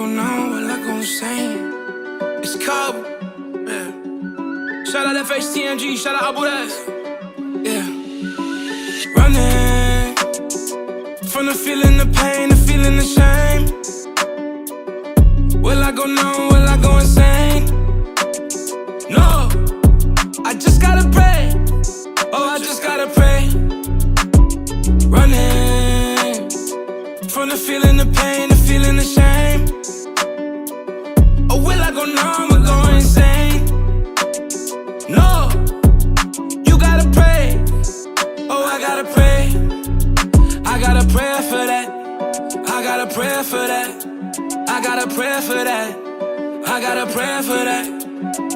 go numb? Will I go insane? It's cold. Yeah. Shout out FHTMG, shout out Abu Dhabi. Yeah. Running from the feeling, the pain, the feeling, the shame. Will I go numb? Will I go insane? No. I just gotta pray. Oh, I just gotta pray. Running from the feeling, the pain, the feeling, the shame. Or will I go numb or go insane? No, you gotta pray. Oh, I gotta pray. I got a prayer for that. I got a prayer for that. I got a prayer for that. I got a prayer for that.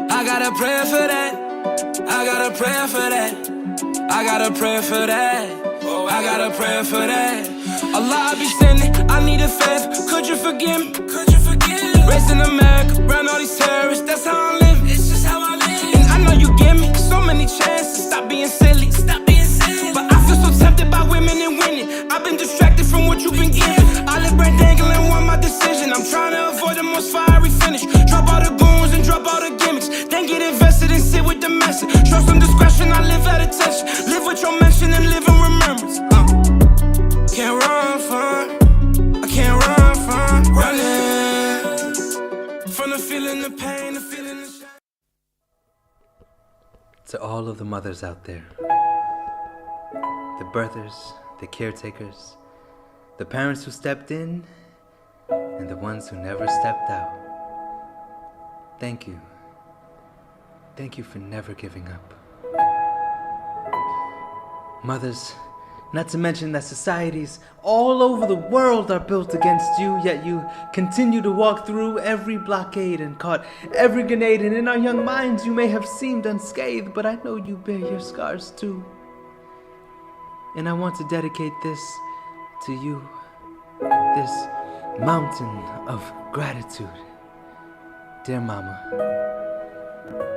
I got a prayer for that. I got a prayer for that. I got a prayer for that. I got a prayer for that. Allah, I be sending, I need a favor. Could you forgive me? Could you forgive me? Raised in America, around all these terrorists. That's how I live. It's just how I live. And I know you give me so many chances. Stop being silly. Stop being silly. But I feel so tempted by women and winning. I've been distracted from what you've been giving. I live brain dangling, want my decision. I'm trying to avoid the most fiery finish. Drop all the goons and drop all the gimmicks. Then get invested and sit with the message. Show some discretion, I live at attention. Live with your mention and live in remembrance. Can't run from, I can't run from running from the feeling, the pain, the feeling, the shame. To all of the mothers out there, the birthers, the caretakers, the parents who stepped in, and the ones who never stepped out. Thank you. Thank you for never giving up. Mothers, not to mention that societies all over the world are built against you, yet you continue to walk through every blockade and caught every grenade, and in our young minds you may have seemed unscathed, but I know you bear your scars too. And I want to dedicate this to you, this mountain of gratitude. Dear Mama,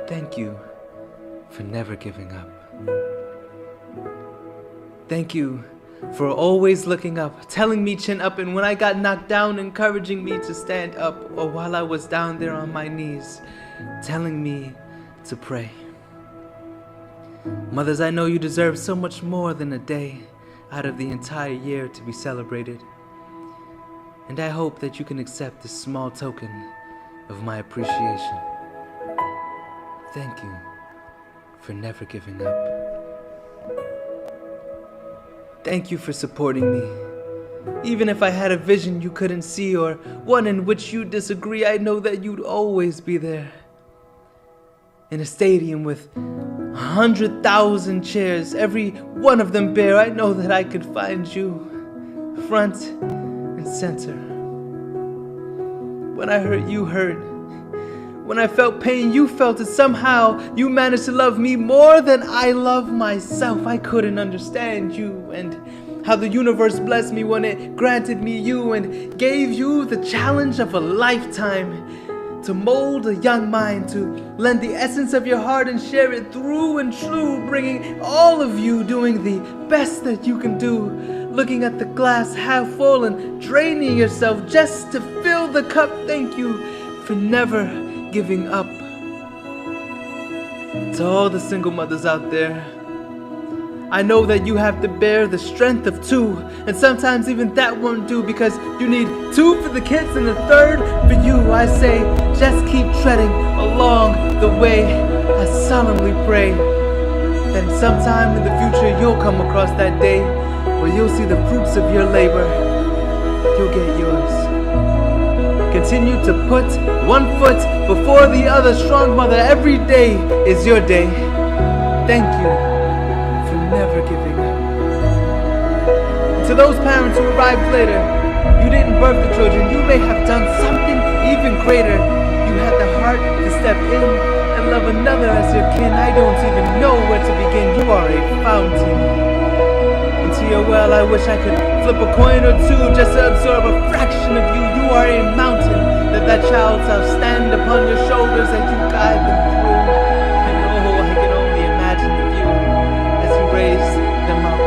thank you for never giving up. Thank you for always looking up, telling me chin up, and when I got knocked down, encouraging me to stand up, or while I was down there on my knees, telling me to pray. Mothers, I know you deserve so much more than a day out of the entire year to be celebrated, and I hope that you can accept this small token of my appreciation. Thank you for never giving up. Thank you for supporting me. Even if I had a vision you couldn't see, or one in which you disagree, I know that you'd always be there. In a stadium with 100,000 chairs, every one of them bare, I know that I could find you, front and center. When I hurt, you hurt. When I felt pain, you felt it. Somehow, you managed to love me more than I love myself. I couldn't understand you and how the universe blessed me when it granted me you and gave you the challenge of a lifetime to mold a young mind, to lend the essence of your heart and share it through and through, bringing all of you, doing the best that you can do, looking at the glass half full and draining yourself just to fill the cup. Thank you for never giving up. To all the single mothers out there, I know that you have to bear the strength of two, and sometimes even that won't do, because you need two for the kids and a third for you. I say, just keep treading along the way. I solemnly pray that sometime in the future you'll come across that day where you'll see the fruits of your labor. You'll get yours. Continue to put one foot before the other, strong mother. Every day is your day. Thank you for never giving up. To those parents who arrived later, you didn't birth the children. You may have done something even greater. You had the heart to step in and love another as your kin. I don't even know where to begin. You are a fountain. Into your well, I wish I could flip a coin or two just to absorb a fraction of you. You are a mountain that child shall stand upon your shoulders as you guide them through. And oh, I can only imagine the view as you raise them up.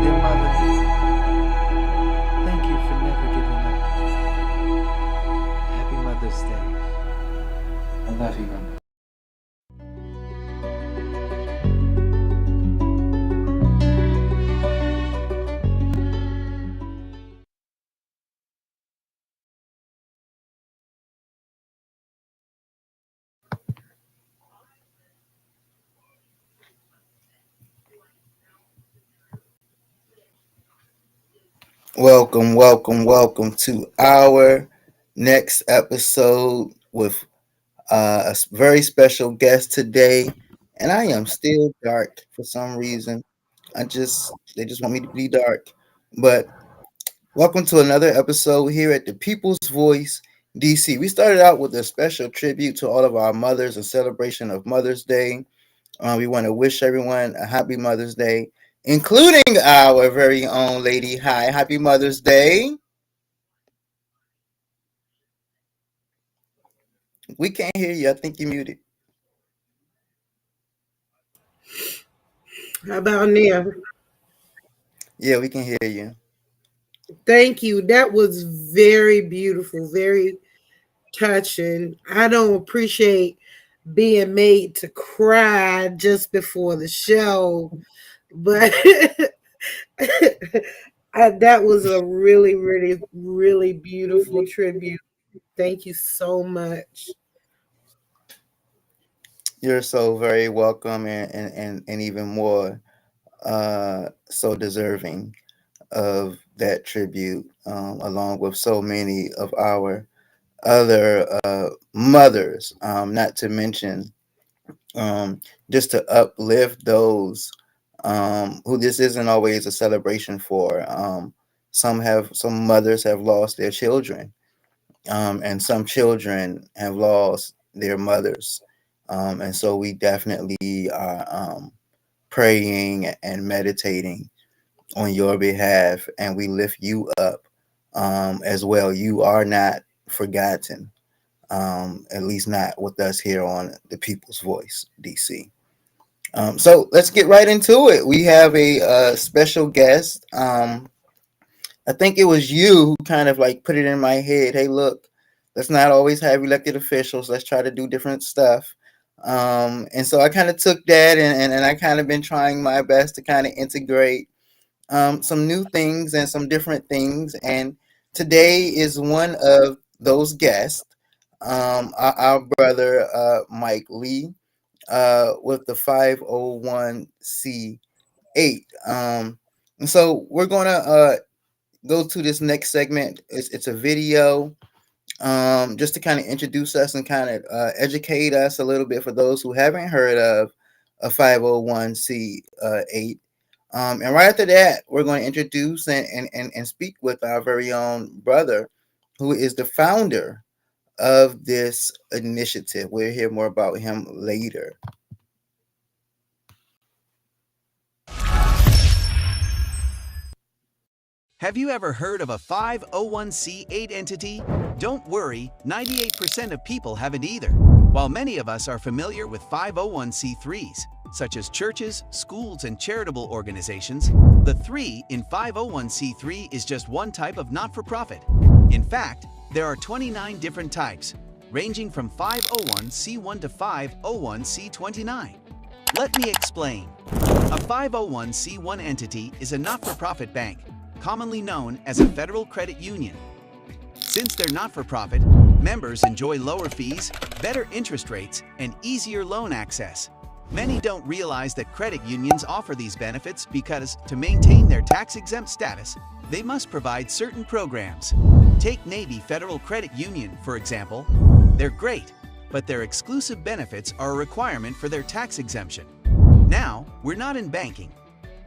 Dear mother, thank you for never giving up. Welcome to our next episode with very special guest today. And I am still dark for some reason. They just want me to be dark. But welcome to another episode here at the People's Voice DC. We started out with a special tribute to all of our mothers, a celebration of Mother's Day. We want to wish everyone a happy Mother's Day, including our very own Lady Hi. Happy Mother's Day. We can't hear you. I think you're muted. How about now? Yeah, we can hear you. Thank you. That was very beautiful, very touching. I don't appreciate being made to cry just before the show, but that was a really, really, really beautiful tribute. Thank you so much. You're so very welcome and even more so deserving of that tribute, along with so many of our other mothers, not to mention just to uplift those who this isn't always a celebration for. Some mothers have lost their children, and some children have lost their mothers. And so we definitely are praying and meditating on your behalf, and we lift you up as well. You are not forgotten, at least not with us here on the People's Voice DC. So let's get right into it. We have a special guest. I think it was you who kind of like put it in my head. Hey, look, let's not always have elected officials. Let's try to do different stuff. And so I kind of took that and I kind of been trying my best to kind of integrate some new things and some different things. And today is one of those guests, our brother Mike Lee, with the 501c8. And so we're going to go to this next segment. It's a video, just to kind of introduce us and kind of educate us a little bit for those who haven't heard of a 501c8. And right after that, we're going to introduce and speak with our very own brother, who is the founder of this initiative. We'll hear more about him later. Have you ever heard of a 501c8 entity? Don't worry, 98% of people haven't either. While many of us are familiar with 501c3s, such as churches, schools, and charitable organizations, the 3 in 501c3 is just one type of not-for-profit. In fact, there are 29 different types, ranging from 501c1 to 501c29. Let me explain. A 501c1 entity is a not-for-profit bank, commonly known as a federal credit union. Since they're not-for-profit, members enjoy lower fees, better interest rates, and easier loan access. Many don't realize that credit unions offer these benefits because, to maintain their tax-exempt status, they must provide certain programs. Take Navy Federal Credit Union, for example. They're great, but their exclusive benefits are a requirement for their tax exemption. Now, we're not in banking,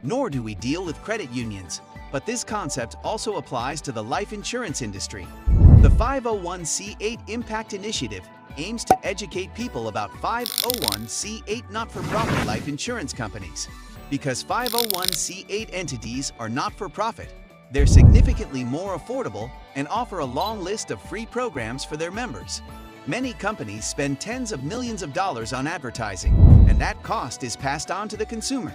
nor do we deal with credit unions, but this concept also applies to the life insurance industry. The 501c8 Impact Initiative aims to educate people about 501c8 not-for-profit life insurance companies. Because 501c8 entities are not-for-profit, they're significantly more affordable and offer a long list of free programs for their members. Many companies spend tens of millions of dollars on advertising, and that cost is passed on to the consumer.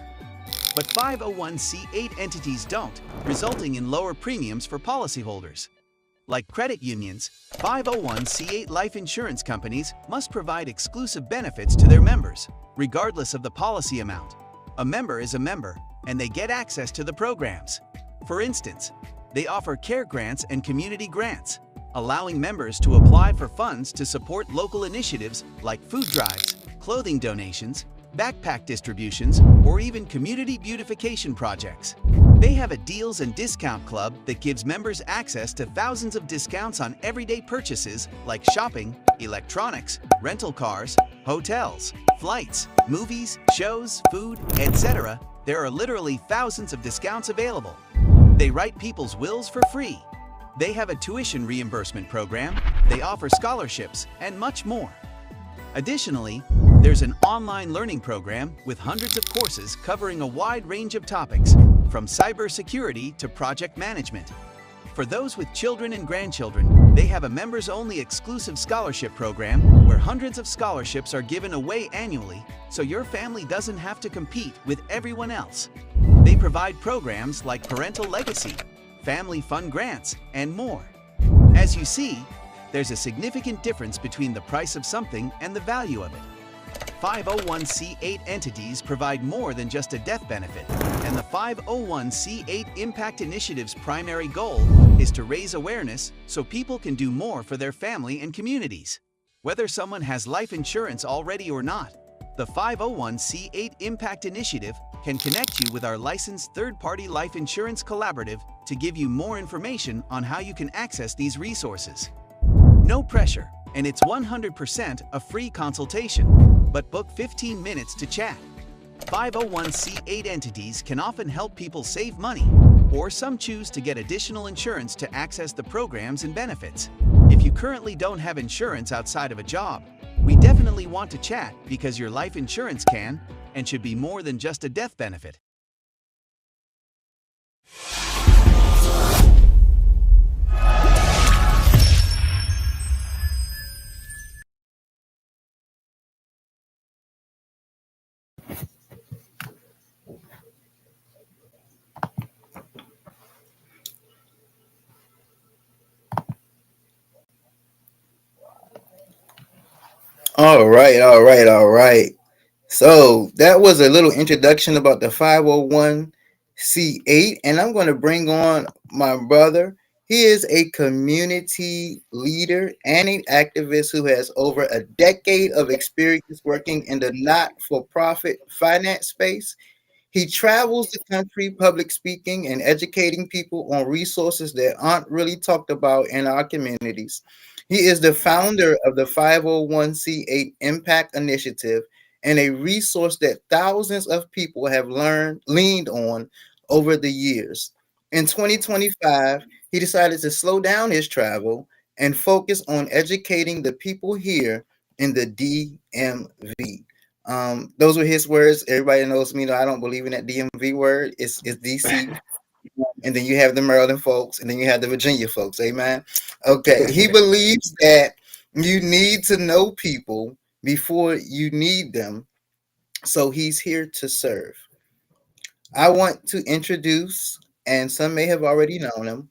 But 501c8 entities don't, resulting in lower premiums for policyholders. Like credit unions, 501c8 life insurance companies must provide exclusive benefits to their members, regardless of the policy amount. A member is a member, and they get access to the programs. For instance, they offer care grants and community grants, allowing members to apply for funds to support local initiatives like food drives, clothing donations, backpack distributions, or even community beautification projects. They have a deals and discount club that gives members access to thousands of discounts on everyday purchases like shopping, electronics, rental cars, hotels, flights, movies, shows, food, etc. There are literally thousands of discounts available. They write people's wills for free. They have a tuition reimbursement program, they offer scholarships, and much more. Additionally, there's an online learning program with hundreds of courses covering a wide range of topics, from cybersecurity to project management. For those with children and grandchildren, they have a members-only exclusive scholarship program where hundreds of scholarships are given away annually, so your family doesn't have to compete with everyone else. They provide programs like Parental Legacy, Family Fund Grants, and more. As you see, there's a significant difference between the price of something and the value of it. 501c8 entities provide more than just a death benefit, and the 501c8 Impact Initiative's primary goal is to raise awareness so people can do more for their family and communities. Whether someone has life insurance already or not, the 501c8 Impact Initiative can connect you with our licensed third-party life insurance collaborative to give you more information on how you can access these resources. No pressure, and it's 100% a free consultation, but book 15 minutes to chat. 501c8 entities can often help people save money, or some choose to get additional insurance to access the programs and benefits. If you currently don't have insurance outside of a job, we definitely want to chat because your life insurance can and should be more than just a death benefit. All right, all right, all right. So that was a little introduction about the 501c8, and I'm going to bring on my brother. He is a community leader and an activist who has over a decade of experience working in the not-for-profit finance space. He travels the country public speaking and educating people on resources that aren't really talked about in our communities. He is the founder of the 501c8 Impact Initiative and a resource that thousands of people have leaned on over the years. In 2025, he decided to slow down his travel and focus on educating the people here in the DMV. Those were his words. Everybody knows me. I don't believe in that DMV word. It's DC. And then you have the Maryland folks, and then you have the Virginia folks. Amen. Okay. He believes that you need to know people before you need them. So he's here to serve. I want to introduce, and some may have already known him,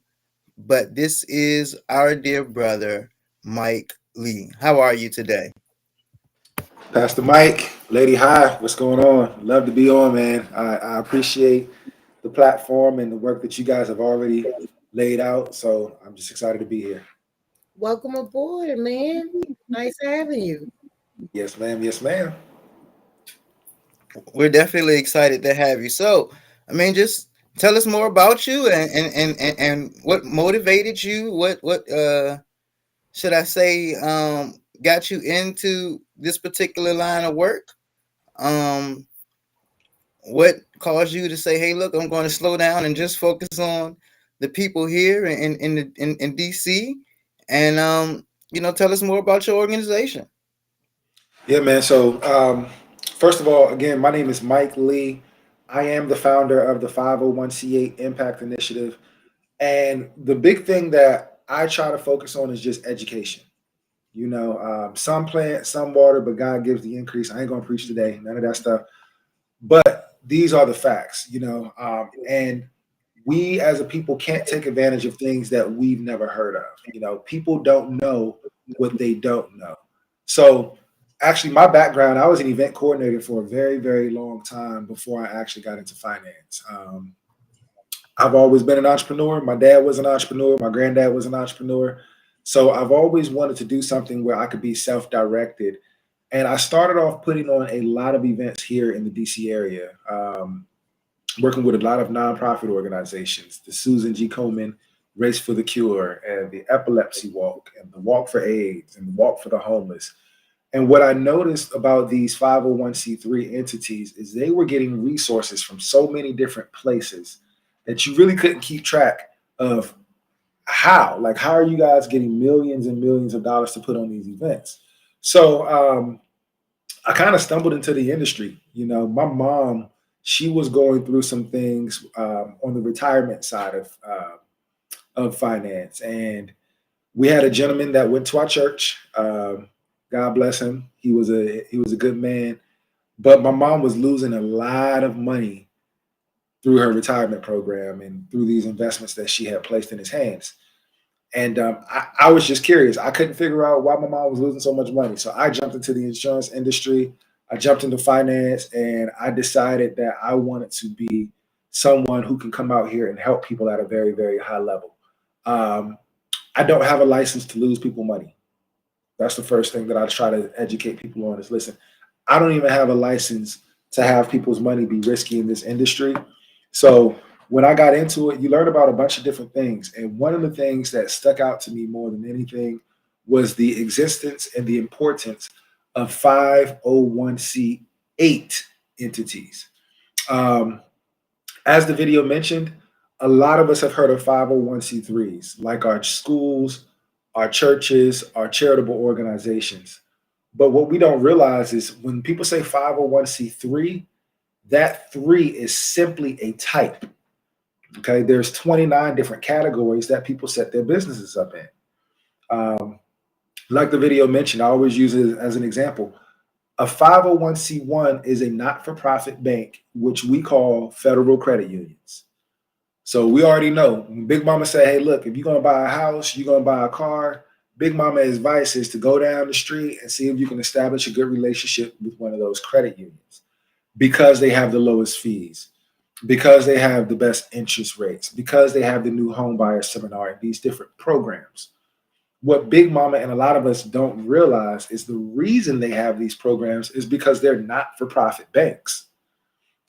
but this is our dear brother, Mike Lee. How are you today? Pastor Mike, Lady Hi, what's going on? Love to be on, man. I appreciate the platform and the work that you guys have already laid out. So I'm just excited to be here. Welcome aboard, man. Nice having you. Yes, ma'am. Yes, ma'am. We're definitely excited to have you. So, I mean, just tell us more about you and what motivated you. What should I say got you into this particular line of work? What caused you to say, "Hey, look, I'm going to slow down and just focus on the people here in DC," and tell us more about your organization. Yeah, man. So first of all, again, my name is Mike Lee. I am the founder of the 501c8 Impact Initiative. And the big thing that I try to focus on is just education. Some plant, some water, but God gives the increase. I ain't going to preach today, none of that stuff. But these are the facts, and we as a people can't take advantage of things that we've never heard of. People don't know what they don't know. So actually, my background, I was an event coordinator for a very, very long time before I actually got into finance. I've always been an entrepreneur. My dad was an entrepreneur. My granddad was an entrepreneur. So I've always wanted to do something where I could be self-directed. And I started off putting on a lot of events here in the DC area. working with a lot of nonprofit organizations, the Susan G. Komen Race for the Cure, and the Epilepsy Walk, and the Walk for AIDS, and the Walk for the Homeless. And what I noticed about these 501c3 entities is they were getting resources from so many different places that you really couldn't keep track of how are you guys getting millions and millions of dollars to put on these events? So I kind of stumbled into the industry. You know, my mom, she was going through some things on the retirement side of finance, and we had a gentleman that went to our church. God bless him. He was a good man, but my mom was losing a lot of money through her retirement program and through these investments that she had placed in his hands. And I was just curious. I couldn't figure out why my mom was losing so much money. So I jumped into the insurance industry. I jumped into finance, and I decided that I wanted to be someone who can come out here and help people at a very, very high level. I don't have a license to lose people money. That's the first thing that I try to educate people on is, listen, I don't even have a license to have people's money be risky in this industry. So when I got into it, you learn about a bunch of different things. And one of the things that stuck out to me more than anything was the existence and the importance of 501c8 entities. As the video mentioned, a lot of us have heard of 501c3s, like our schools, our churches, our charitable organizations. But what we don't realize is when people say 501c3, that 3 is simply a type. Okay, there's 29 different categories that people set their businesses up in. Like the video mentioned, I always use it as an example. A 501c1 is a not-for-profit bank, which we call federal credit unions. So we already know when Big Mama say, hey, look, if you're going to buy a house, you're going to buy a car, Big Mama advice is to go down the street and see if you can establish a good relationship with one of those credit unions, because they have the lowest fees, because they have the best interest rates, because they have the new home buyer seminar and these different programs. What Big Mama and a lot of us don't realize is the reason they have these programs is because they're not-for-profit banks.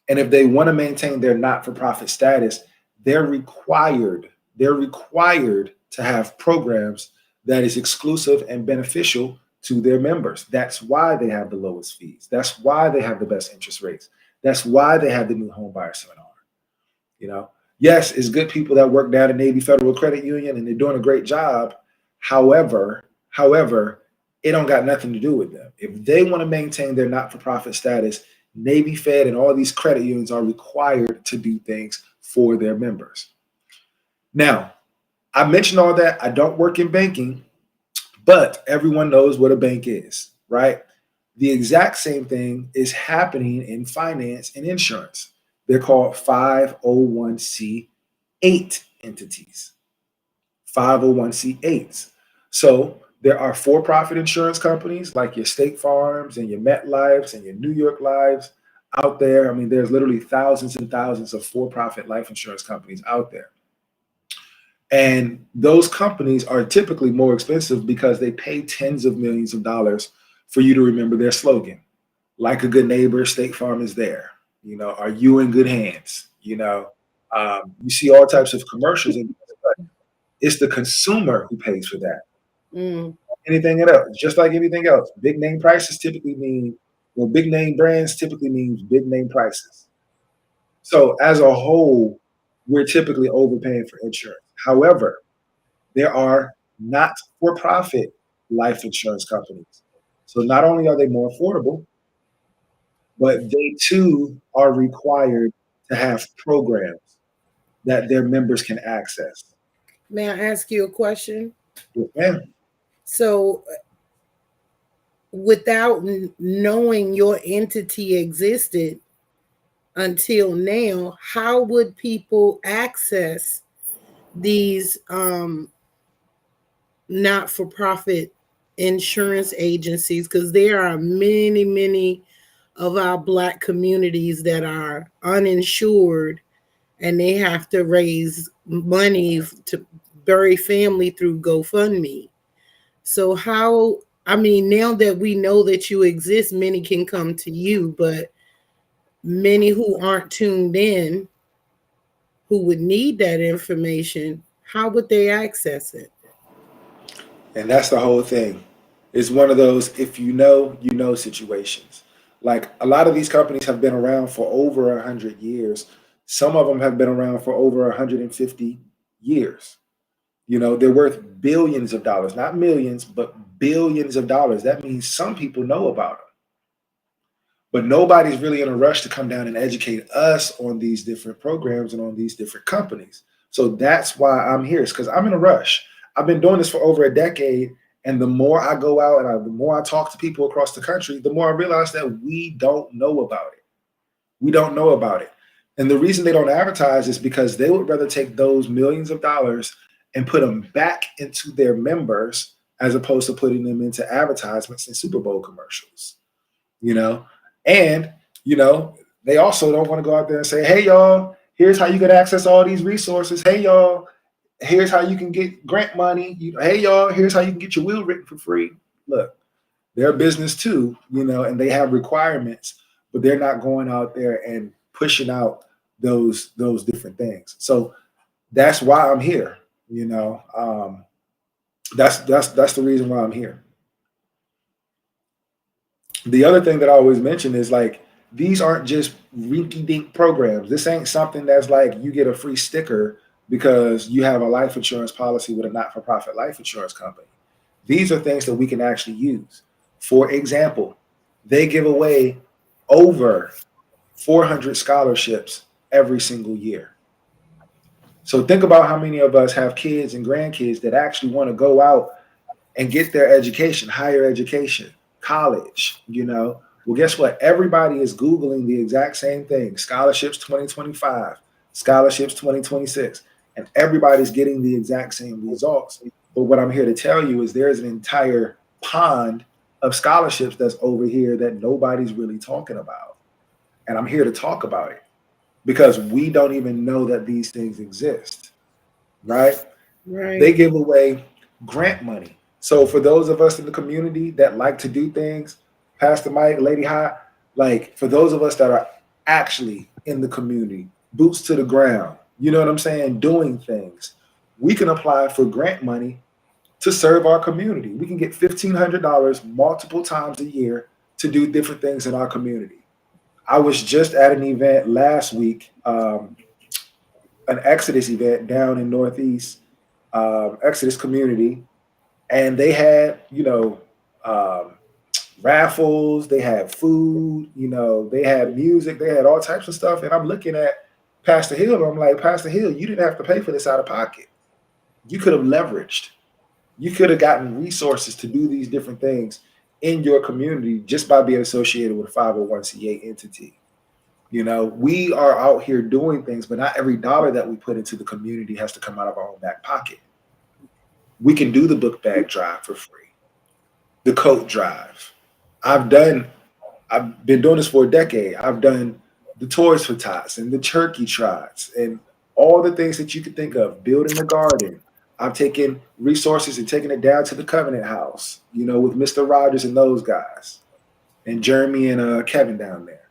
And if they want to maintain their not-for-profit status, they're required to have programs that is exclusive and beneficial to their members. That's why they have the lowest fees. That's why they have the best interest rates. That's why they have the new home buyer seminar. You know, yes, it's good people that work down at Navy Federal Credit Union and they're doing a great job. However, it don't got nothing to do with them. If they want to maintain their not-for-profit status, Navy Fed and all these credit unions are required to do things for their members. Now, I mentioned all that. I don't work in banking, but everyone knows what a bank is, right? The exact same thing is happening in finance and insurance. They're called 501c8 entities. 501c8s. So there are for-profit insurance companies like your State Farms and your MetLifes and your New York Lives out there. I mean, there's literally thousands and thousands of for-profit life insurance companies out there. And those companies are typically more expensive because they pay tens of millions of dollars for you to remember their slogan. Like a good neighbor, State Farm is there. You know, are you in good hands? You know, you see all types of commercials, but it's the consumer who pays for that. Anything else, just like anything else, big name prices typically mean, well, big name brands typically means big name prices. So as a whole, we're typically overpaying for insurance. However, there are not-for-profit life insurance companies. So not only are they more affordable, but they too are required to have programs that their members can access. May I ask you a question? Yes, ma'am. So without knowing your entity existed until now, how would people access these not-for-profit insurance agencies? Because there are many, many of our Black communities that are uninsured and they have to raise money to bury family through GoFundMe. So how, I mean, now that we know that you exist, many can come to you, but many who aren't tuned in who would need that information, how would they access it? And that's the whole thing. It's one of those if you know situations. Like a lot of these companies have been around for over 100 years. Some of them have been around for over 150 years. They're worth billions of dollars, not millions, but billions of dollars. That means some people know about them. But nobody's really in a rush to come down and educate us on these different programs and on these different companies. So that's why I'm here. It's because I'm in a rush. I've been doing this for over a decade. And the more I go out and the more I talk to people across the country, the more I realize that we don't know about it. We don't know about it. And the reason they don't advertise is because they would rather take those millions of dollars and put them back into their members as opposed to putting them into advertisements and Super Bowl commercials, And, they also don't want to go out there and say, hey, y'all, here's how you can access all these resources. Hey, y'all, here's how you can get grant money. Hey, y'all, here's how you can get your will written for free. Look, they're a business too, and they have requirements, but they're not going out there and pushing out those different things. So that's why I'm here. That's the reason why I'm here. The other thing that I always mention is like, these aren't just rinky-dink programs. This ain't something that's like you get a free sticker because you have a life insurance policy with a not-for-profit life insurance company. These are things that we can actually use. For example, they give away over 400 scholarships every single year. So think about how many of us have kids and grandkids that actually want to go out and get their education, higher education, college, Well, guess what? Everybody is Googling the exact same thing. Scholarships 2025, scholarships 2026, and everybody's getting the exact same results. But what I'm here to tell you is there's an entire pond of scholarships that's over here that nobody's really talking about. And I'm here to talk about it because we don't even know that these things exist, right? Right. They give away grant money. So for those of us in the community that like to do things, Pastor Mike, Lady Hot, like for those of us that are actually in the community, boots to the ground, you know what I'm saying, doing things, we can apply for grant money to serve our community. We can get $1,500 multiple times a year to do different things in our community. I was just at an event last week, an Exodus event down in Northeast, Exodus community, and they had, raffles, they had food, they had music, they had all types of stuff. And I'm looking at Pastor Hill, and I'm like, Pastor Hill, you didn't have to pay for this out of pocket. You could have leveraged. You could have gotten resources to do these different things in your community just by being associated with a 501c8 entity. We are out here doing things, but not every dollar that we put into the community has to come out of our own back pocket. We can do the book bag drive for free, the coat drive. I've been doing this for a decade. I've done the Toys for Tots and the turkey trots and all the things that you could think of, building a garden. I've taken resources and taken it down to the Covenant House, with Mr. Rogers and those guys and Jeremy and Kevin down there.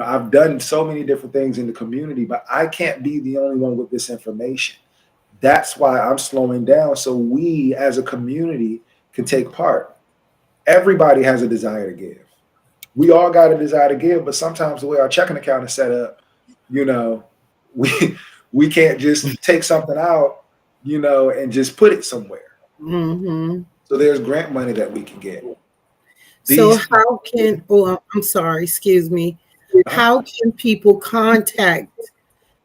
I've done so many different things in the community, but I can't be the only one with this information. That's why I'm slowing down so we as a community can take part. Everybody has a desire to give. We all got a desire to give, but sometimes the way our checking account is set up, we can't just take something out, and just put it somewhere. Mm-hmm. So there's grant money that we can get. I'm sorry, excuse me. How can people contact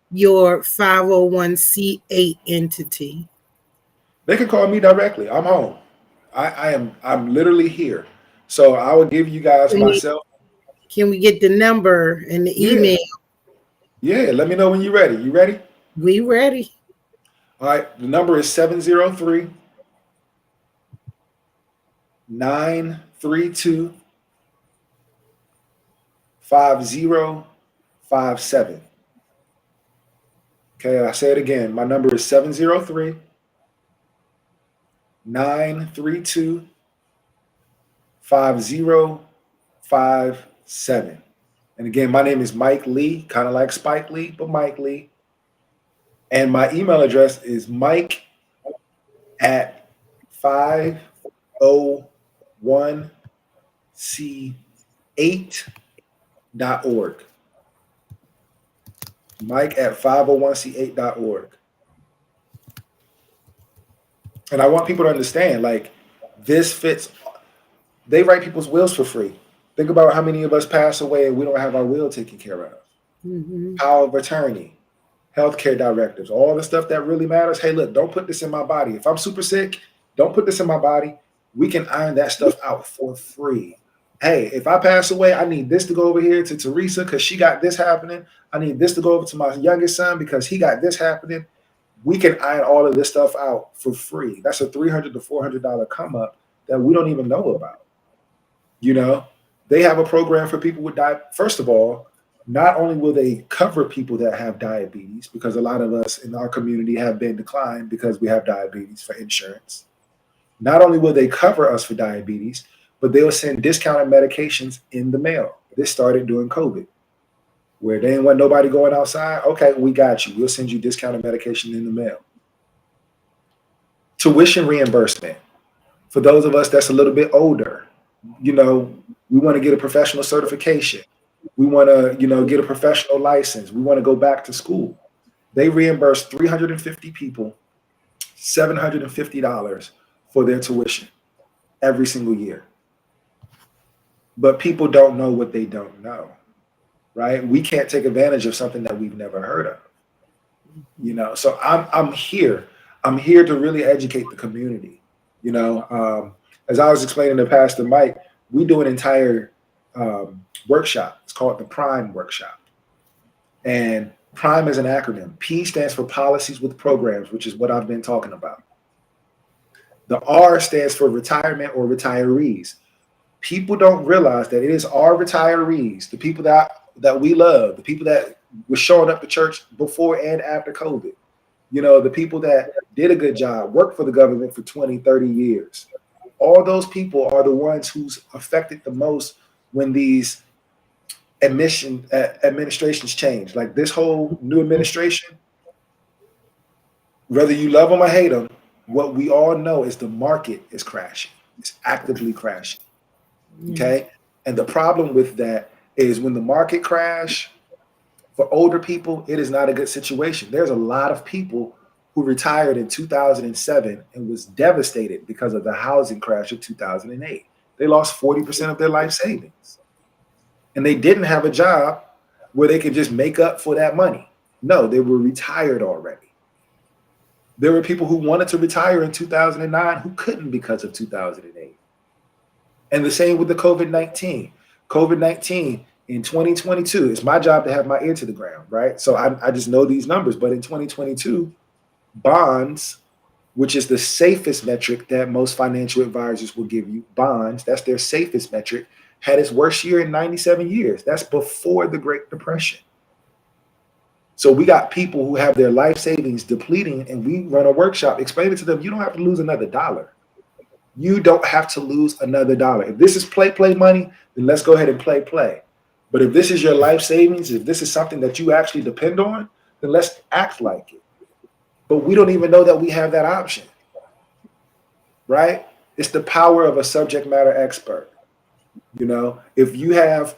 your 501c8 entity? They can call me directly. I'm home. I'm literally here. So I will give you guys myself. Can we get the number and the email? Yeah, let me know when you're ready. You ready? We ready. All right. The number is 703 932 5057. Okay, I say it again. My number is 703 932 5057. And again, my name is Mike Lee, kind of like Spike Lee, but Mike Lee. And my email address is Mike at 501c8.org. Mike at 501c8.org. And I want people to understand, like, this fits. They write people's wills for free. Think about how many of us pass away and we don't have our will taken care of. Mhm. Power of attorney, healthcare directives, all the stuff that really matters. Hey, look, don't put this in my body. If I'm super sick, don't put this in my body. We can iron that stuff out for free. Hey, if I pass away, I need this to go over here to Teresa because she got this happening. I need this to go over to my youngest son because he got this happening. We can iron all of this stuff out for free. That's a $300 to $400 come up that we don't even know about. You know, they have a program for people with diabetes. First of all, not only will they cover people that have diabetes, because a lot of us in our community have been declined because we have diabetes for insurance. Not only will they cover us for diabetes, but they'll send discounted medications in the mail. This started during COVID, where they didn't want nobody going outside. Okay, we got you. We'll send you discounted medication in the mail. Tuition reimbursement. For those of us that's a little bit older, you know, we want to get a professional certification. We want to, you know, get a professional license. We want to go back to school. They reimburse 350 people $750 for their tuition every single year. But people don't know what they don't know, right? We can't take advantage of something that we've never heard of, you know. So I'm here. I'm here to really educate the community, you know. As I was explaining to Pastor Mike, we do an entire workshop. It's called the Prime Workshop. And Prime is an acronym. P stands for policies with programs, which is what I've been talking about. The R stands for retirement or retirees. People don't realize that it is our retirees, the people that we love, the people that were showing up to church before and after COVID, you know, the people that did a good job, worked for the government for 20, 30 years. All those people are the ones who's affected the most when these administrations change. Like this whole new administration, whether you love them or hate them, what we all know is the market is crashing. It's actively crashing. Okay. And the problem with that is when the market crash, for older people, it is not a good situation. There's a lot of people who retired in 2007 and was devastated because of the housing crash of 2008. They lost 40% of their life savings. And they didn't have a job where they could just make up for that money. No, they were retired already. There were people who wanted to retire in 2009 who couldn't because of 2008. And the same with the COVID-19. COVID-19 in 2022, it's my job to have my ear to the ground, right? So I just know these numbers. But in 2022, bonds, which is the safest metric that most financial advisors will give you, bonds, that's their safest metric, had its worst year in 97 years. That's before the Great Depression. So we got people who have their life savings depleting, and we run a workshop explaining to them, you don't have to lose another dollar. You don't have to lose another dollar. If this is play money, then let's go ahead and play. But if this is your life savings, if this is something that you actually depend on, then let's act like it. But we don't even know that we have that option, right? It's the power of a subject matter expert. You know, if you have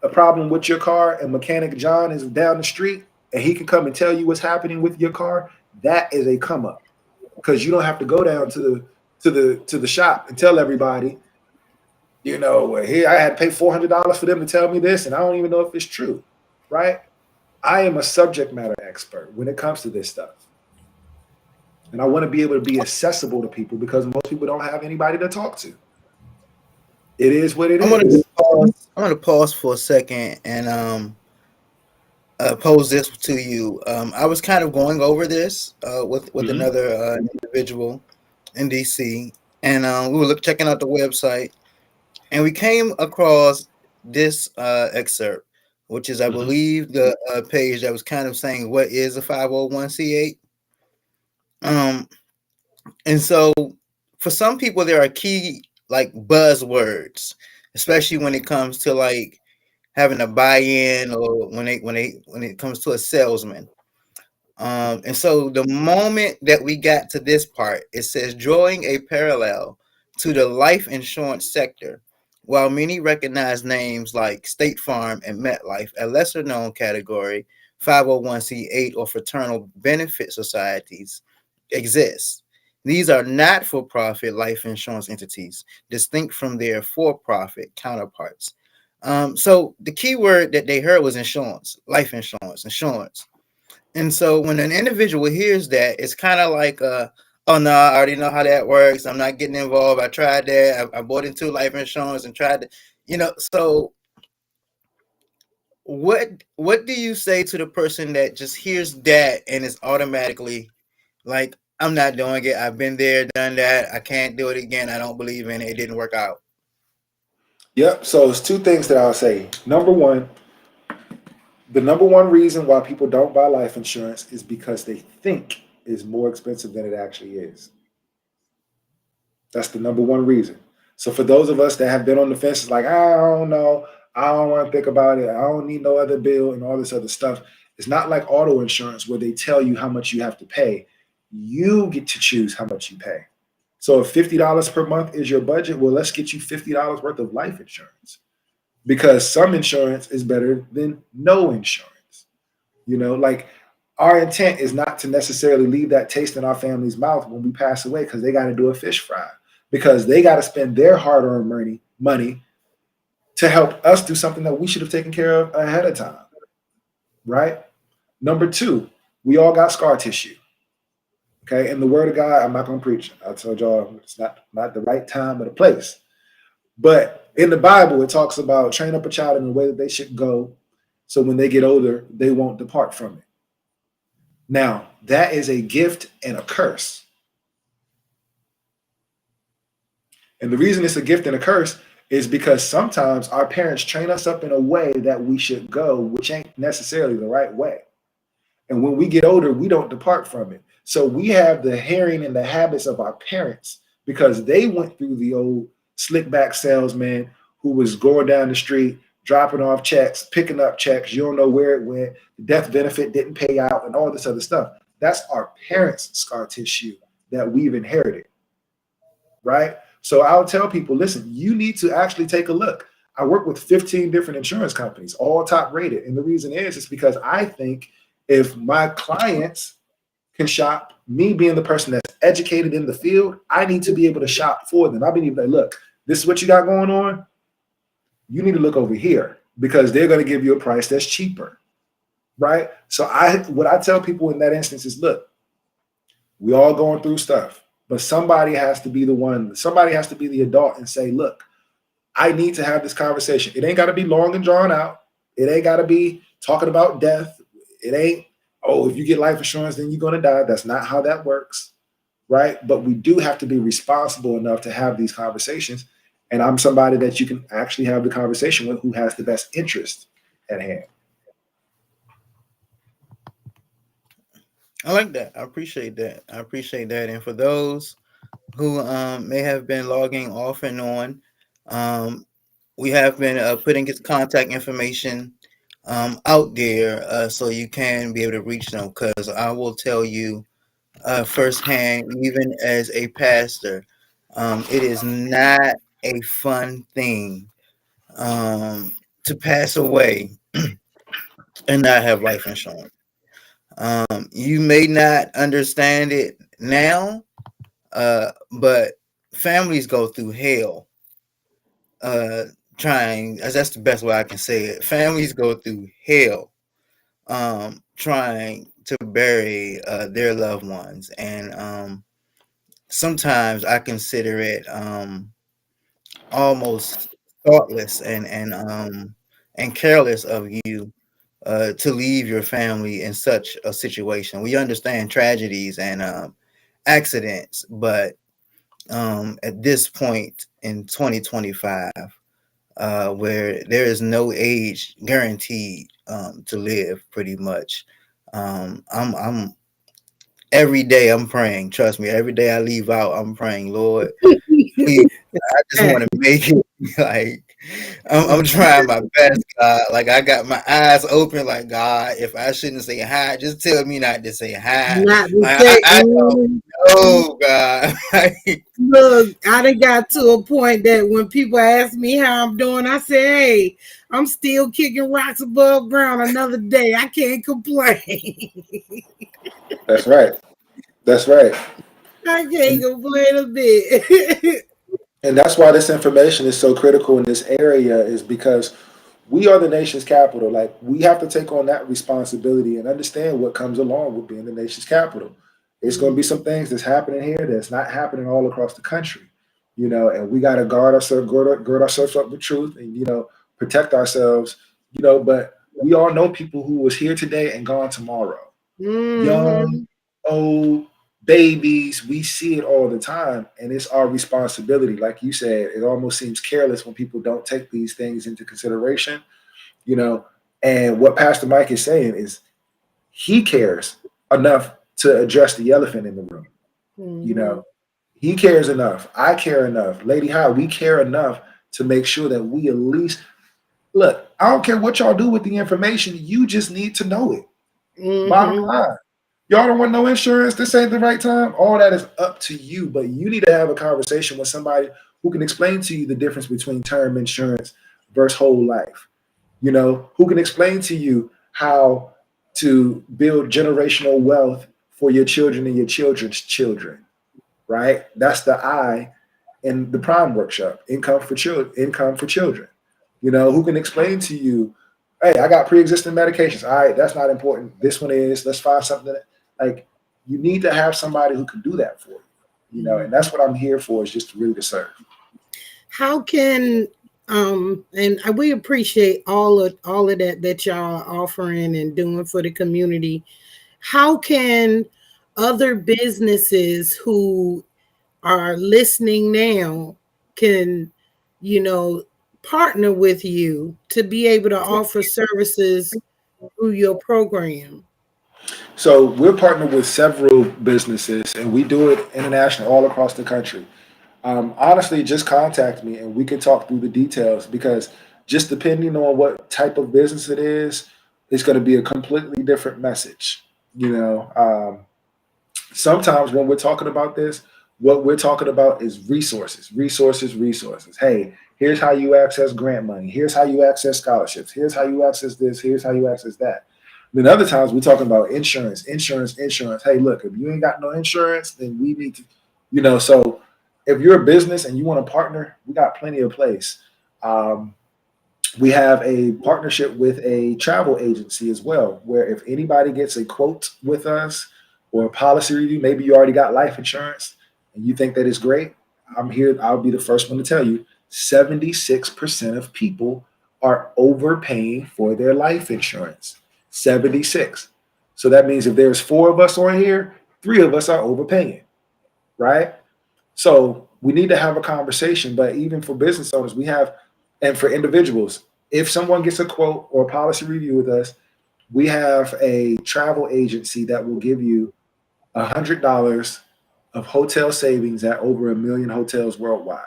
a problem with your car and Mechanic John is down the street and he can come and tell you what's happening with your car, that is a come up, because you don't have to go down to the shop and tell everybody, you know, here I had to pay $400 for them to tell me this, and I don't even know if it's true, right? I am a subject matter expert when it comes to this stuff. And I want to be able to be accessible to people because most people don't have anybody to talk to. It is what it is. I'm gonna pause for a second and pose this to you. I was kind of going over this with another individual in DC, and we were checking out the website, and we came across this excerpt, which is, I believe, the page that was kind of saying, what is a 501c8? And so for some people, there are key like buzzwords, especially when it comes to like having a buy-in, or when it comes to a salesman. And so the moment that we got to this part, it says drawing a parallel to the life insurance sector. While many recognize names like State Farm and MetLife, a lesser known category, 501c8 or fraternal benefit societies exist. These are not for profit life insurance entities, distinct from their for profit counterparts. So the key word that they heard was insurance, life insurance, insurance. And so when an individual hears that, it's kind of like, oh no, I already know how that works. I'm not getting involved. I tried that. I bought into life insurance and tried to, So what do you say to the person that just hears that and is automatically like, I'm not doing it. I've been there, done that. I can't do it again. I don't believe in it. It didn't work out. Yep. So it's two things that I'll say. Number one, the number one reason why people don't buy life insurance is because they think it's more expensive than it actually is. That's the number one reason. So for those of us that have been on the fence, it's like, I don't know. I don't want to think about it. I don't need no other bill and all this other stuff. It's not like auto insurance where they tell you how much you have to pay. You get to choose how much you pay. So if $50 per month is your budget, well, let's get you $50 worth of life insurance, because some insurance is better than no insurance. Like our intent is not to necessarily leave that taste in our family's mouth when we pass away because they got to do a fish fry, because they got to spend their hard-earned money to help us do something that we should have taken care of ahead of time, right? Number two, we all got scar tissue. Okay, in the word of God, I'm not going to preach. I told y'all it's not the right time or the place. But in the Bible, it talks about train up a child in the way that they should go, so when they get older, they won't depart from it. Now, that is a gift and a curse. And the reason it's a gift and a curse is because sometimes our parents train us up in a way that we should go, which ain't necessarily the right way. And when we get older, we don't depart from it. So we have the hearing and the habits of our parents because they went through the old slick back salesman who was going down the street, dropping off checks, picking up checks. You don't know where it went. The death benefit didn't pay out and all this other stuff. That's our parents' scar tissue that we've inherited, right? So I'll tell people, listen, you need to actually take a look. I work with 15 different insurance companies, all top rated. And the reason is because I think if my clients can shop, me being the person that's educated in the field, I need to be able to shop for them. I need to be like, look, this is what you got going on. You need to look over here because they're going to give you a price that's cheaper, right? So what I tell people in that instance is, look, we all going through stuff, but somebody has to be the adult and say, look, I need to have this conversation. It ain't got to be long and drawn out. It ain't got to be talking about death. It ain't, oh, if you get life insurance, then you're going to die. That's not how that works, right? But we do have to be responsible enough to have these conversations. And I'm somebody that you can actually have the conversation with who has the best interest at hand. I like that. I appreciate that. And for those who may have been logging off and on, we have been putting his contact information out there so you can be able to reach them, because I will tell you firsthand, even as a pastor, it is not a fun thing to pass away and not have life insurance. You may not understand it now, but families go through hell trying, as that's the best way I can say it. Families go through hell trying to bury their loved ones, and sometimes I consider it almost thoughtless and careless of you to leave your family in such a situation. We understand tragedies and accidents, but at this point in 2025, where there is no age guaranteed to live, pretty much, I'm every day I'm praying. Trust me, every day I leave out, I'm praying, Lord, please, I just want to make it Like I'm trying my best, God. Like I got my eyes open. Like God, if I shouldn't say hi, just tell me not to say hi. Not to Like say, I don't know, God. Like, look, I done got to a point that when people ask me how I'm doing, I say, hey, I'm still kicking rocks above ground another day. I can't complain. That's right. That's right. I can't complain a bit. And that's why this information is so critical in this area, is because we are the nation's capital. Like, we have to take on that responsibility and understand what comes along with being the nation's capital. It's going to be some things that's happening here that's not happening all across the country, and we got to gird ourselves up with truth, and protect ourselves, but we all know people who was here today and gone tomorrow. Young, Mhm. old, babies, we see it all the time, and it's our responsibility. Like you said, it almost seems careless when people don't take these things into consideration, you know. And what Pastor Mike is saying is he cares enough to address the elephant in the room. You Mhm. know, he cares enough. I care enough. Lady High, we care enough to make sure that we at least look. I don't care what y'all do with the information. You just need to know it. Bottom Mhm. line. Y'all don't want no insurance. This ain't the right time. All that is up to you. But you need to have a conversation with somebody who can explain to you the difference between term insurance versus whole life. Who can explain to you how to build generational wealth for your children and your children's children, right? That's the I in the Prime Workshop, income for children. Who can explain to you, hey, I got pre-existing medications. All right, that's not important. This one is. Let's find something like you need to have somebody who can do that for you. And that's what I'm here for, is just to really to serve. How can and we appreciate all of that y'all are offering and doing for the community. How can other businesses who are listening now can, you know, partner with you to be able to offer services through your program? So we're partnered with several businesses, and we do it international, all across the country. Honestly, just contact me and we can talk through the details, because just depending on what type of business it is, it's going to be a completely different message. Sometimes when we're talking about this, what we're talking about is resources, resources, resources. Hey, here's how you access grant money. Here's how you access scholarships. Here's how you access this. Here's how you access that. Then other times we're talking about insurance, insurance, insurance. Hey, look, if you ain't got no insurance, then we need to, so if you're a business and you want to partner, we got plenty of place. Um, we have a partnership with a travel agency as well, where if anybody gets a quote with us or a policy review, maybe you already got life insurance and you think that is great, I'm here. I'll be the first one to tell you 76% of people are overpaying for their life insurance. 76. So that means if there's four of us on here, three of us are overpaying, right? So we need to have a conversation. But even for business owners, and for individuals, if someone gets a quote or a policy review with us, we have a travel agency that will give you $100 of hotel savings at over 1 million hotels worldwide.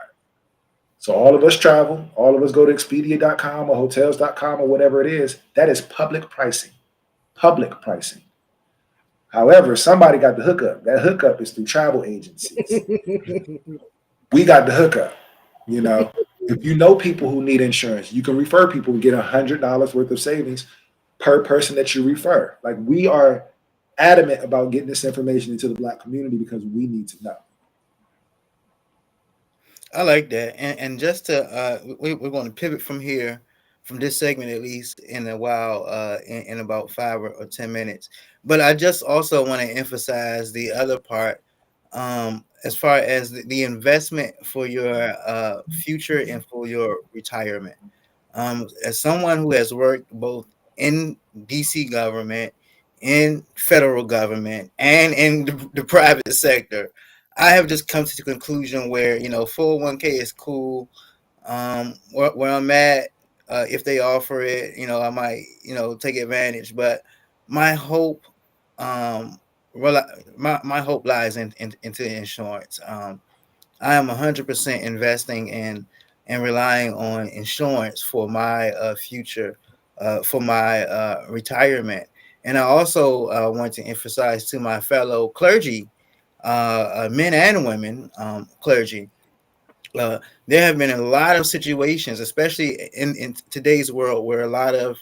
So all of us travel, all of us go to Expedia.com or hotels.com or whatever it is. That is public pricing. Public pricing. However, somebody got the hookup. That hookup is through travel agencies. We got the hookup. If you know people who need insurance, you can refer people and get $100 worth of savings per person that you refer. Like, we are adamant about getting this information into the Black community because we need to know. I like that. And just to we're going to pivot from here, from this segment at least, in a while, in about 5 or 10 minutes. But I just also want to emphasize the other part, as far as the investment for your future and for your retirement. As someone who has worked both in DC government, in federal government, and in the private sector, I have just come to the conclusion where 401k is cool. Where I'm at, if they offer it, I might take advantage. But my hope, um, my hope lies into insurance. I am 100% investing in and relying on insurance for my future, for my retirement. And I also want to emphasize to my fellow clergy, men and women, clergy, uh, there have been a lot of situations, especially in today's world, where a lot of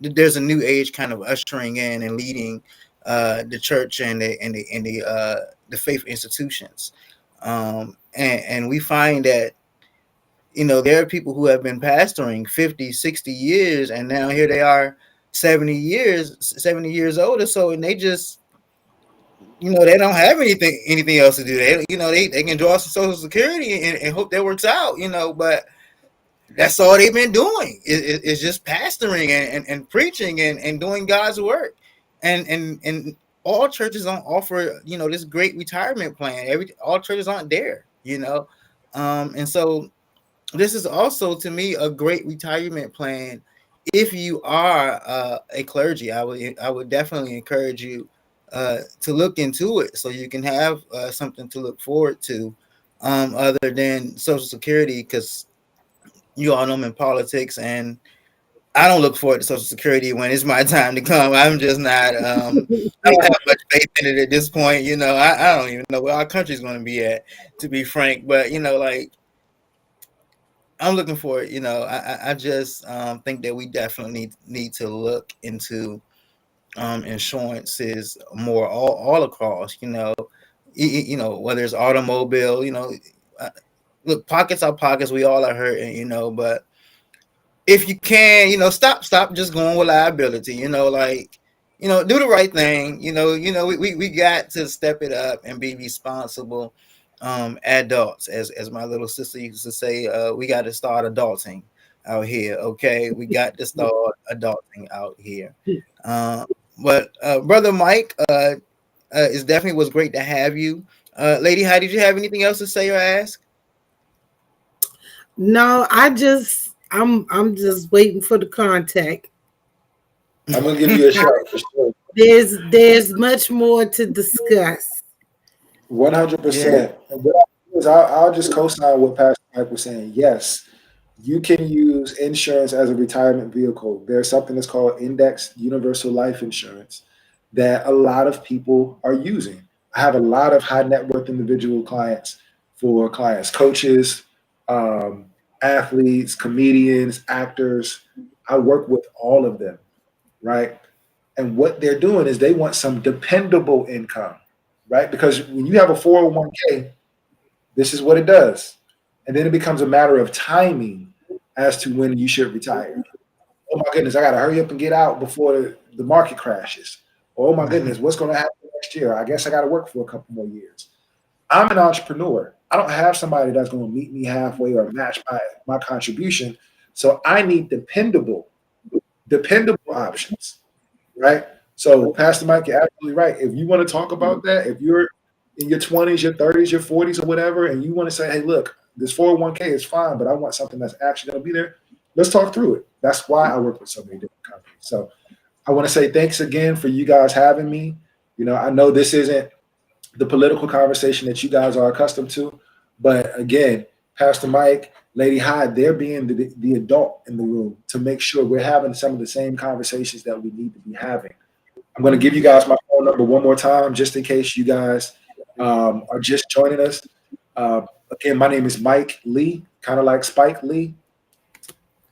there's a new age kind of ushering in and leading the church and the faith institutions, and we find that there are people who have been pastoring 50, 60 years, and now here they are 70 years older, so and they just they don't have anything else to do. They can draw some social security and hope that works out, but that's all they've been doing is just pastoring and preaching and doing God's work. And all churches don't offer, this great retirement plan. All churches aren't there, and so this is also, to me, a great retirement plan. If you are a clergy, I would definitely encourage you to look into it so you can have something to look forward to, other than Social Security, because you all know I'm in politics, and I don't look forward to Social Security when it's my time to come. I'm just not. I don't have much faith in it at this point. I don't even know where our country's going to be at, to be frank. But like, I'm looking for it. I just think that we definitely need to look into insurances more all across. Whether it's automobile. Look, pockets are pockets. We all are hurting. But if you can, stop just going with liability. Do the right thing. We got to step it up and be responsible adults, as my little sister used to say. We got to start adulting out here. Okay, we got to start adulting out here. But Brother Mike, it definitely was great to have you. Lady Hi, did you have anything else to say or ask? No, I'm just waiting for the contact. I'm gonna give you a shout for sure. There's much more to discuss. 100%. I'll just co-sign what Pastor Mike was saying. Yes, you can use insurance as a retirement vehicle. There's something that's called Indexed Universal Life Insurance that a lot of people are using. I have a lot of high net worth individual clients, coaches, athletes, comedians, actors. I work with all of them, right? And what they're doing is they want some dependable income, right? Because when you have a 401k, this is what it does. And then it becomes a matter of timing as to when you should retire. Oh my goodness, I got to hurry up and get out before the market crashes. Oh my goodness, what's going to happen next year? I guess I got to work for a couple more years. I'm an entrepreneur. I don't have somebody that's going to meet me halfway or match my contribution. So I need dependable options, right? So Pastor Mike, you're absolutely right. If you want to talk about that, if you're in your 20s, your 30s, your 40s or whatever, and you want to say, hey, look, this 401k is fine, but I want something that's actually going to be there, let's talk through it. That's why I work with so many different companies. So I want to say thanks again for you guys having me. I know this isn't the political conversation that you guys are accustomed to. But again, Pastor Mike, Lady Hi, they're being the adult in the room to make sure we're having some of the same conversations that we need to be having. I'm going to give you guys my phone number one more time, just in case you guys are just joining us. Again, my name is Mike Lee, kind of like Spike Lee.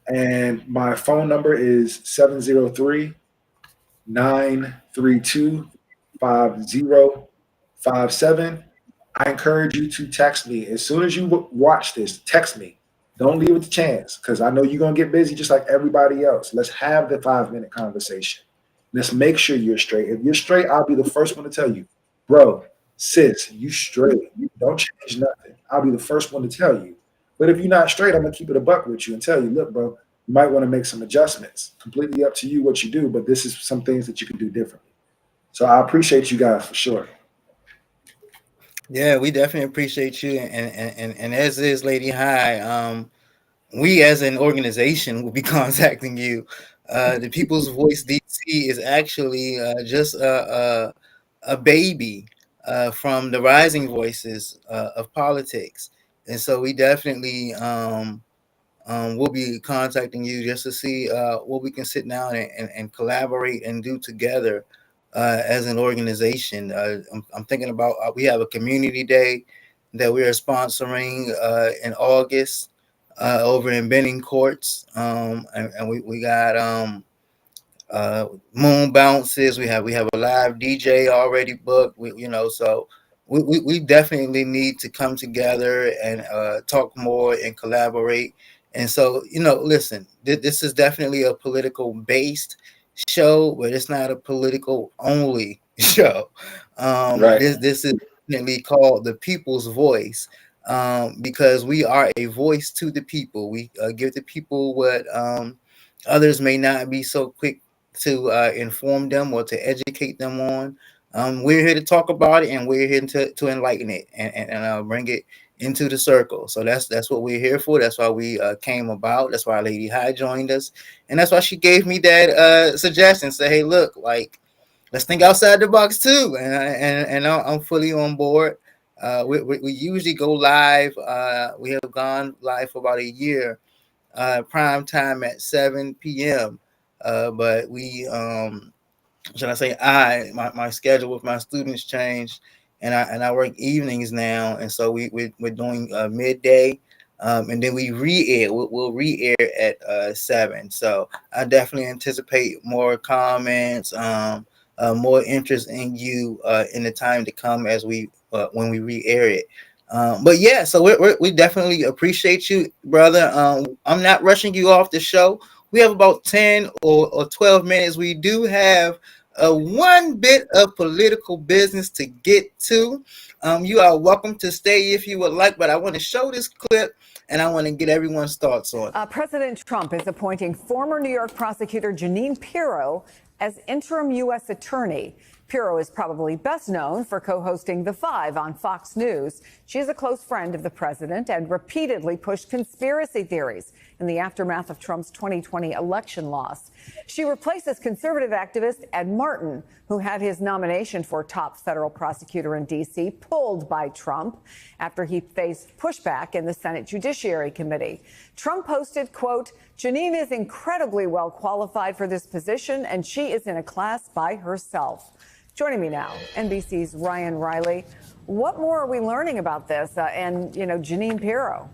And my phone number is 703-932-5057. I encourage you to text me. As soon as you watch this, text me. Don't leave it to chance, because I know you're going to get busy just like everybody else. Let's have the 5-minute conversation. Let's make sure you're straight. If you're straight, I'll be the first one to tell you, bro, sis, you straight. You don't change nothing. I'll be the first one to tell you. But if you're not straight, I'm going to keep it a buck with you and tell you, look, bro, you might want to make some adjustments. Completely up to you what you do, but this is some things that you can do differently. So I appreciate you guys for sure. Yeah, we definitely appreciate you, and as is Lady Hi, we as an organization will be contacting you. The People's Voice DC is actually just a baby from the rising voices of politics. And so we definitely we'll be contacting you just to see what we can sit down and collaborate and do together as an organization. I'm thinking about we have a community day that we are sponsoring in August over in Benning Courts, and we got moon bounces. We have a live DJ already booked. So we definitely need to come together and talk more and collaborate. And so, listen, this is definitely a political based show, but it's not a political only show. Right. This is definitely called the People's Voice, because we are a voice to the people. We give the people what others may not be so quick to inform them or to educate them on. We're here to talk about it, and we're here to enlighten it and bring it into the circle. So that's what we're here for. That's why we came about. That's why Lady High joined us, and that's why she gave me that suggestion. Say, hey, look, like, let's think outside the box too. And I'm fully on board. We usually go live. We have gone live for about a year, prime time at 7 p.m. But we, should I say, my schedule with my students changed, and I work evenings now, and so we're doing midday, and then we re-air. We'll re-air at 7. So I definitely anticipate more comments, more interest in you in the time to come as we when we re-air it. But yeah, so we definitely appreciate you, brother. I'm not rushing you off the show. We have about 10 or 12 minutes. We do have one bit of political business to get to. You are welcome to stay if you would like, but I want to show this clip and I want to get everyone's thoughts on it. President Trump is appointing former New York prosecutor Jeanine Pirro as interim U.S. attorney. Pirro is probably best known for co-hosting The Five on Fox News. She is a close friend of the president and repeatedly pushed conspiracy theories in the aftermath of Trump's 2020 election loss. She replaces conservative activist Ed Martin, who had his nomination for top federal prosecutor in D.C. pulled by Trump after he faced pushback in the Senate Judiciary Committee. Trump posted, quote, "Jeanine is incredibly well qualified for this position, and she is in a class by herself." Joining me now, NBC's Ryan Riley. What more are we learning about this and Jeanine Pirro?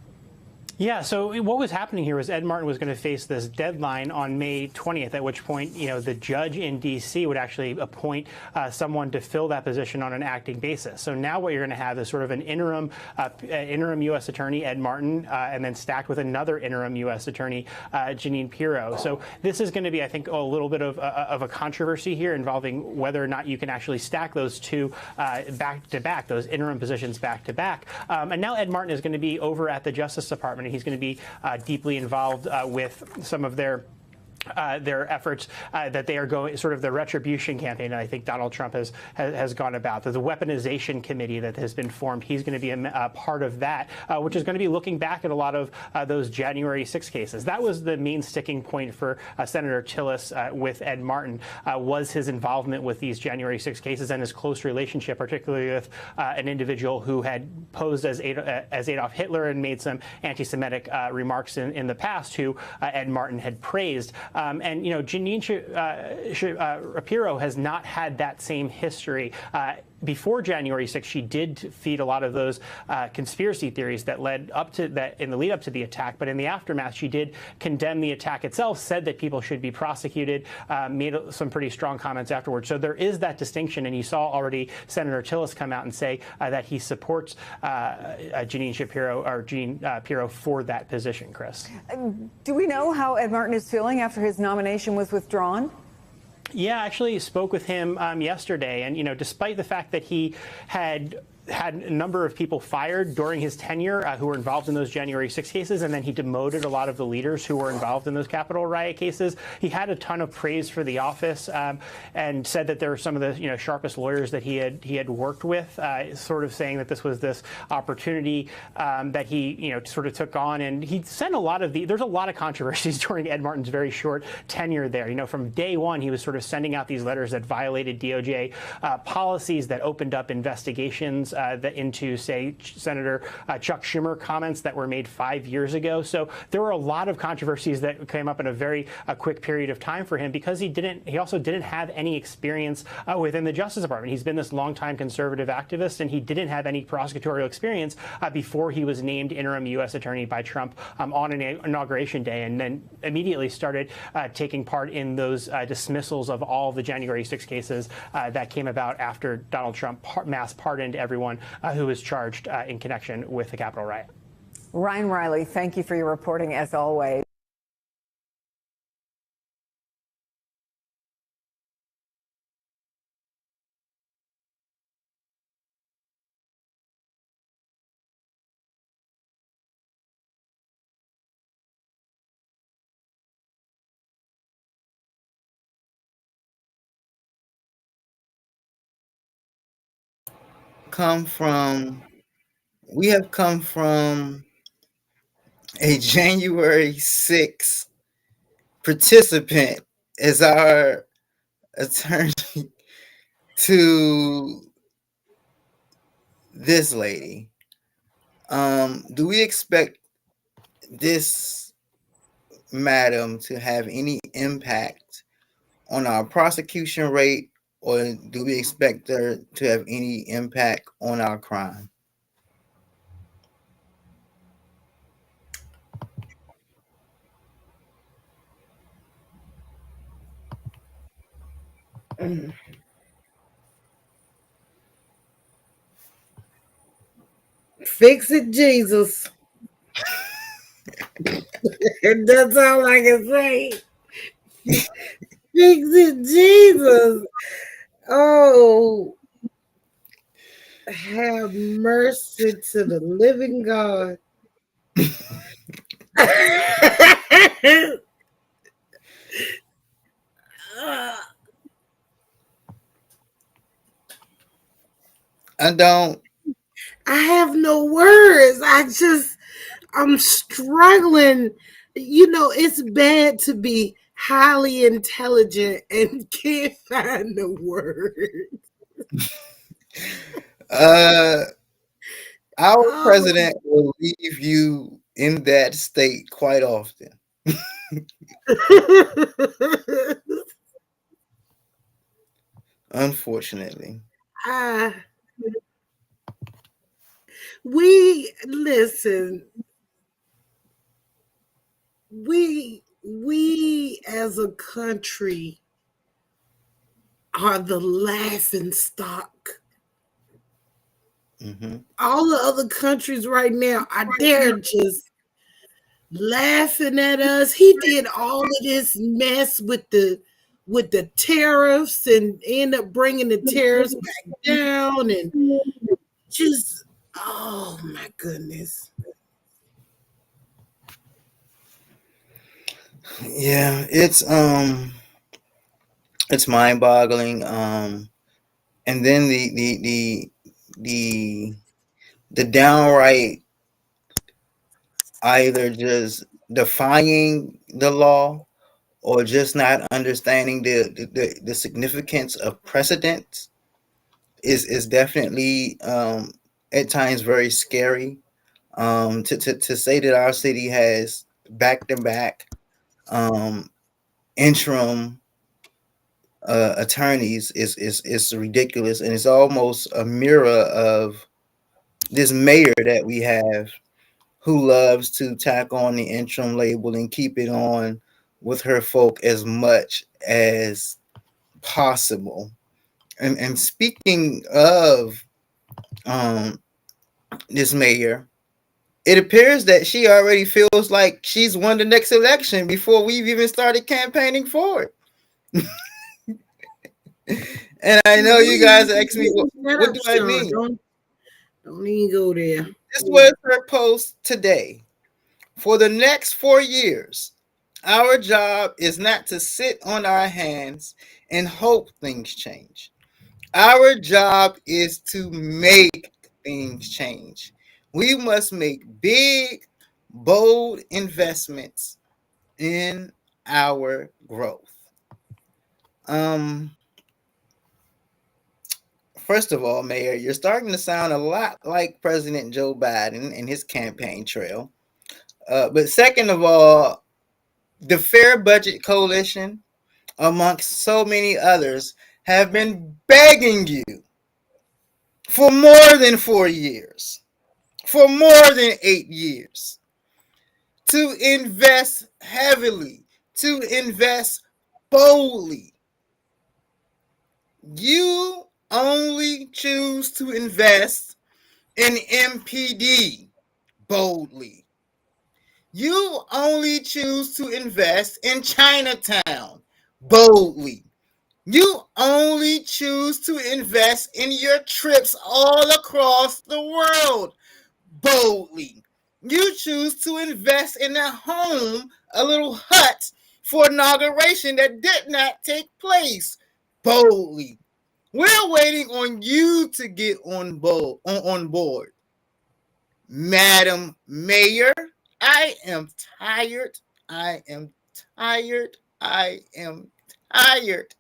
Yeah, so what was happening here was Ed Martin was going to face this deadline on May 20th, at which point, the judge in D.C. would actually appoint someone to fill that position on an acting basis. So now what you're going to have is sort of an interim U.S. attorney, Ed Martin, and then stacked with another interim U.S. attorney, Jeanine Pirro. So this is going to be, I think, a little bit of a controversy here involving whether or not you can actually stack those two back to back, those interim positions back to back. And now Ed Martin is going to be over at the Justice Department. He's going to be deeply involved with some of their efforts that they are going, sort of the retribution campaign that I think Donald Trump has gone about. There's a weaponization committee that has been formed. He's going to be a part of that, which is going to be looking back at a lot of those January 6 cases. That was the main sticking point for Senator Tillis with Ed Martin, was his involvement with these January 6 cases and his close relationship, particularly with an individual who had posed as Adolf Hitler and made some anti-Semitic remarks in the past, who Ed Martin had praised. And Jeanine Pirro has not had that same history. Before January 6th, she did feed a lot of those conspiracy theories that led up to that in the lead up to the attack. But in the aftermath, she did condemn the attack itself, said that people should be prosecuted, made some pretty strong comments afterwards. So there is that distinction. And you saw already Senator Tillis come out and say that he supports Jeanine Pirro for that position, Chris. Do we know how Ed Martin is feeling after his nomination was withdrawn? Yeah, I actually spoke with him yesterday, and despite the fact that he had a number of people fired during his tenure who were involved in those January 6 cases, and then he demoted a lot of the leaders who were involved in those Capitol riot cases. He had a ton of praise for the office and said that there were some of the sharpest lawyers that he had worked with, sort of saying that this was this opportunity that he sort of took on. And he sent there's a lot of controversies during Ed Martin's very short tenure there. From day one, he was sort of sending out these letters that violated DOJ policies, that opened up investigations into, say, Senator Chuck Schumer comments that were made 5 years ago. So there were a lot of controversies that came up in a very quick period of time for him because he also didn't have any experience within the Justice Department. He's been this longtime conservative activist, and he didn't have any prosecutorial experience before he was named interim U.S. attorney by Trump on Inauguration Day, and then immediately started taking part in those dismissals of all the January 6 cases that came about after Donald Trump mass pardoned everyone who was charged in connection with the Capitol riot. Ryan Riley, thank you for your reporting as always. We have come from a January 6th participant as our attorney to this lady. Do we expect this madam to have any impact on our prosecution rate, or do we expect her to have any impact on our crime? Fix it, Jesus. That's all I can say. Fix it, Jesus. Oh, have mercy to the living God. I have no words. I'm struggling. You know, it's bad to be highly intelligent and can't find the word. Our president will leave you in that state quite often. Unfortunately. Listen. We as a country are the laughing stock. Mm-hmm. All the other countries right now they're just laughing at us. He did all of this mess with the tariffs and end up bringing the tariffs back down, and just, oh my goodness. Yeah, it's mind-boggling. And then the downright either just defying the law or just not understanding the significance of precedent is definitely at times very scary. To say that our city has back-to-back interim attorneys is ridiculous, and it's almost a mirror of this mayor that we have, who loves to tack on the interim label and keep it on with her folk as much as possible. And speaking of this mayor, it appears that she already feels like she's won the next election before we've even started campaigning for it. And I know you guys ask me, what do I mean? Don't even go there. This was her post today. For the next 4 years, our job is not to sit on our hands and hope things change. Our job is to make things change. We must make big, bold investments in our growth. First of all, Mayor, you're starting to sound a lot like President Joe Biden and his campaign trail. But second of all, the Fair Budget Coalition, amongst so many others, have been begging you for more than 4 years, for more than 8 years, to invest heavily, to invest boldly. You only choose to invest in MPD boldly. You only choose to invest in Chinatown boldly. You only choose to invest in your trips all across the world boldly. You choose to invest in a home, a little hut for inauguration that did not take place boldly. We're waiting on you to get on board. Madam Mayor, I am tired. I am tired. I am tired.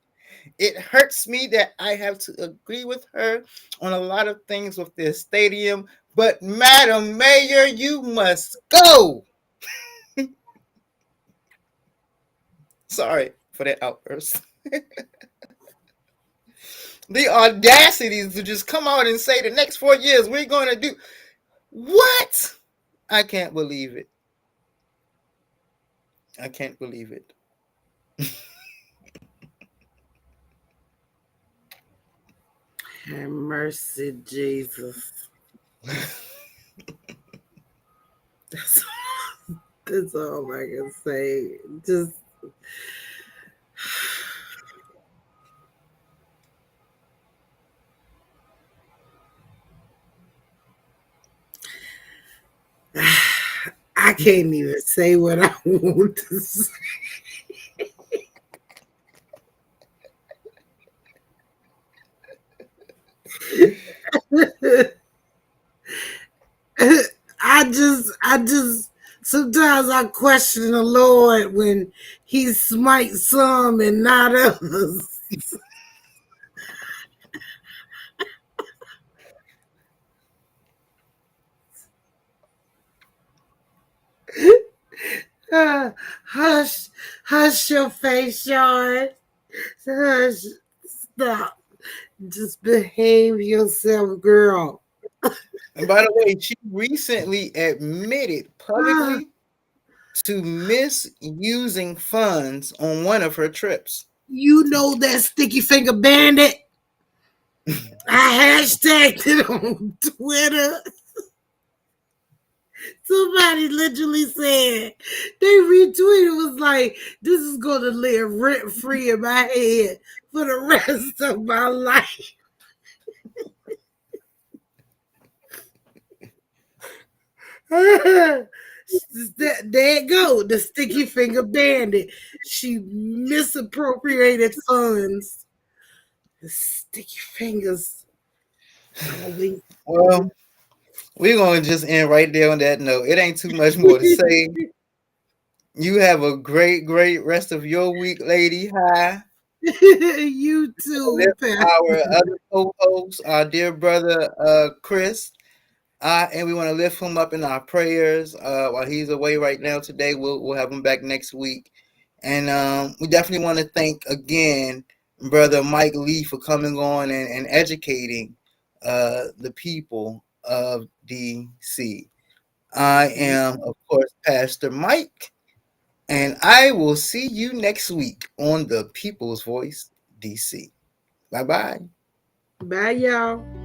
It hurts me that I have to agree with her on a lot of things with this stadium, but Madam Mayor, you must go. Sorry for that outburst. The audacity to just come out and say the next 4 years we're going to do what? I can't believe it. I can't believe it. Have mercy, Jesus. That's all I can say. Just I can't even say what I want to say. I just sometimes I question the Lord when he smites some and not others. Hush your face, Sean. Hush, stop. Just behave yourself, girl. And by the way, she recently admitted publicly to misusing funds on one of her trips. You know that sticky finger bandit? I hashtagged it on Twitter. Somebody literally said, they retweeted, was like, this is going to live rent free in my head for the rest of my life. There it go, the sticky finger bandit. She misappropriated funds. The sticky fingers. Well, we're going to just end right there on that note. It ain't too much more to say. You have a great, great rest of your week, Lady Hi. You too, our other co-host, our dear brother Chris. And we want to lift him up in our prayers while he's away right now today. We'll have him back next week. And we definitely want to thank again Brother Mike Lee for coming on and educating the people of DC. I am, of course, Pastor Mike, and I will see you next week on the People's Voice DC. Bye-bye. Bye, y'all.